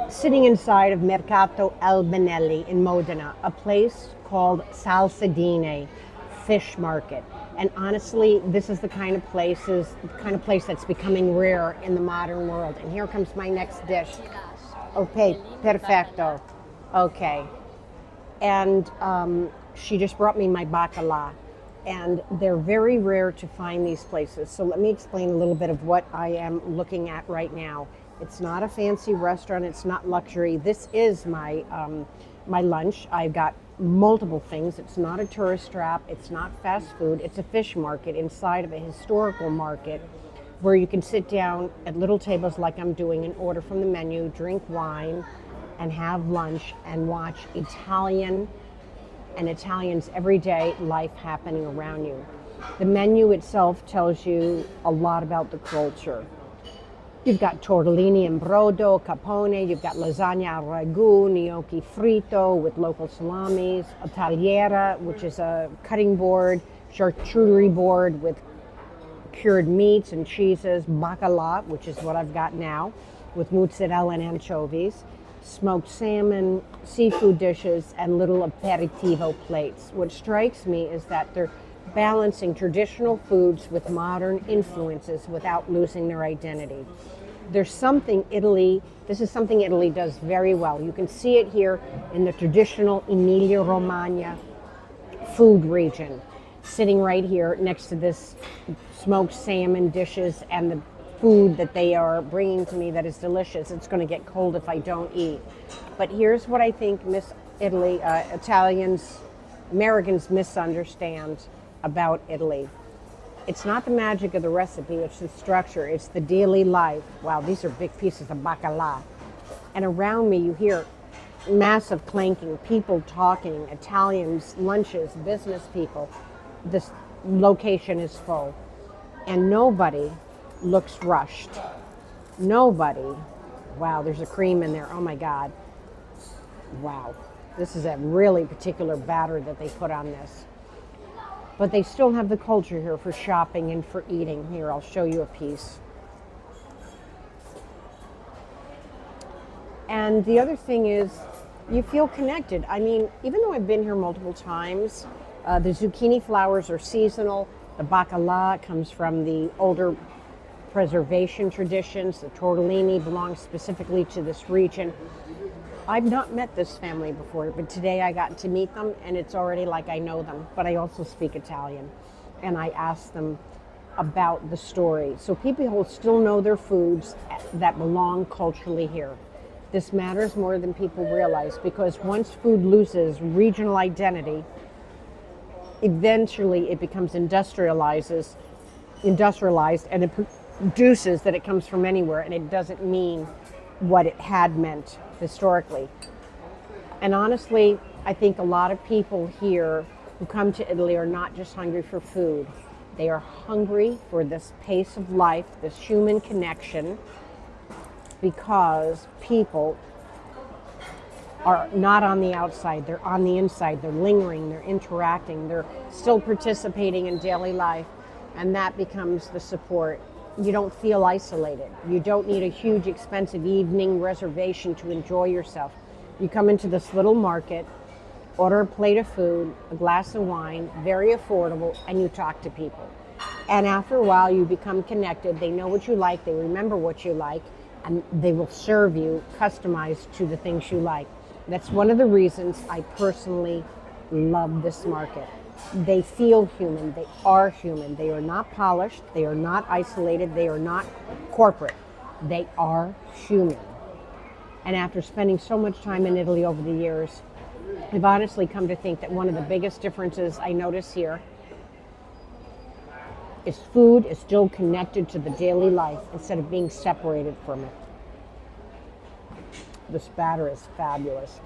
Sitting inside of Mercato Albinelli in Modena, a place called Salsadine Fish Market. And honestly, this is the kind of place that's becoming rare in the modern world. And here comes my next dish. Okay, perfecto. Okay. And she just brought me my bacala. And they're very rare to find these places. So let me explain a little bit of what I am looking at right now. It's not a fancy restaurant. It's not luxury. This is my my lunch. I've got multiple things. It's not a tourist trap. It's not fast food. It's a fish market inside of a historical market where you can sit down at little tables like I'm doing and order from the menu, drink wine, and have lunch and watch Italians' everyday life happening around you. The menu itself tells you a lot about the culture. You've got tortellini and brodo, capone, you've got lasagna al ragu, gnocchi frito with local salamis, a tagliera, which is a cutting board, charcuterie board with cured meats and cheeses, bacala, which is what I've got now, with mozzarella and anchovies, smoked salmon, seafood dishes, and little aperitivo plates. What strikes me is that they're balancing traditional foods with modern influences without losing their identity. This is something Italy does very well. You can see it here in the traditional Emilia-Romagna food region, sitting right here next to this smoked salmon dishes and the food that they are bringing to me that is delicious. It's going to get cold if I don't eat. But here's what I think Americans misunderstand about Italy. It's not the magic of the recipe, it's the structure, it's the daily life. Wow, these are big pieces of bacala. And around me you hear massive clanking, people talking, Italians, lunches, business people. This location is full. And nobody looks rushed. Nobody. Wow, there's a cream in there. Oh my God. Wow. This is a really particular batter that they put on this. But they still have the culture here for shopping and for eating. Here, I'll show you a piece. And the other thing is, you feel connected. I mean, even though I've been here multiple times, the zucchini flowers are seasonal. The bacala comes from the older preservation traditions. The tortellini belongs specifically to this region. I've not met this family before, but today I got to meet them, and it's already like I know them. But I also speak Italian, and I asked them about the story. So people still know their foods that belong culturally here. This matters more than people realize, because once food loses regional identity, eventually it becomes industrialized, and it produces that it comes from anywhere, and it doesn't mean what it had meant historically. And honestly, I think a lot of people here who come to Italy are not just hungry for food. They are hungry for this pace of life, this human connection, because people are not on the outside, they're on the inside, they're lingering, they're interacting, they're still participating in daily life, and that becomes the support. You don't feel isolated. You don't need a huge expensive evening reservation to enjoy yourself. You come into this little market, order a plate of food, a glass of wine, very affordable, and you talk to people. And after a while you become connected. They know what you like, they remember what you like, and they will serve you customized to the things you like. That's one of the reasons I personally love this market. They feel human, they are human. They are not polished, they are not isolated, they are not corporate. They are human. And after spending so much time in Italy over the years, I've honestly come to think that one of the biggest differences I notice here is food is still connected to the daily life instead of being separated from it. This batter is fabulous.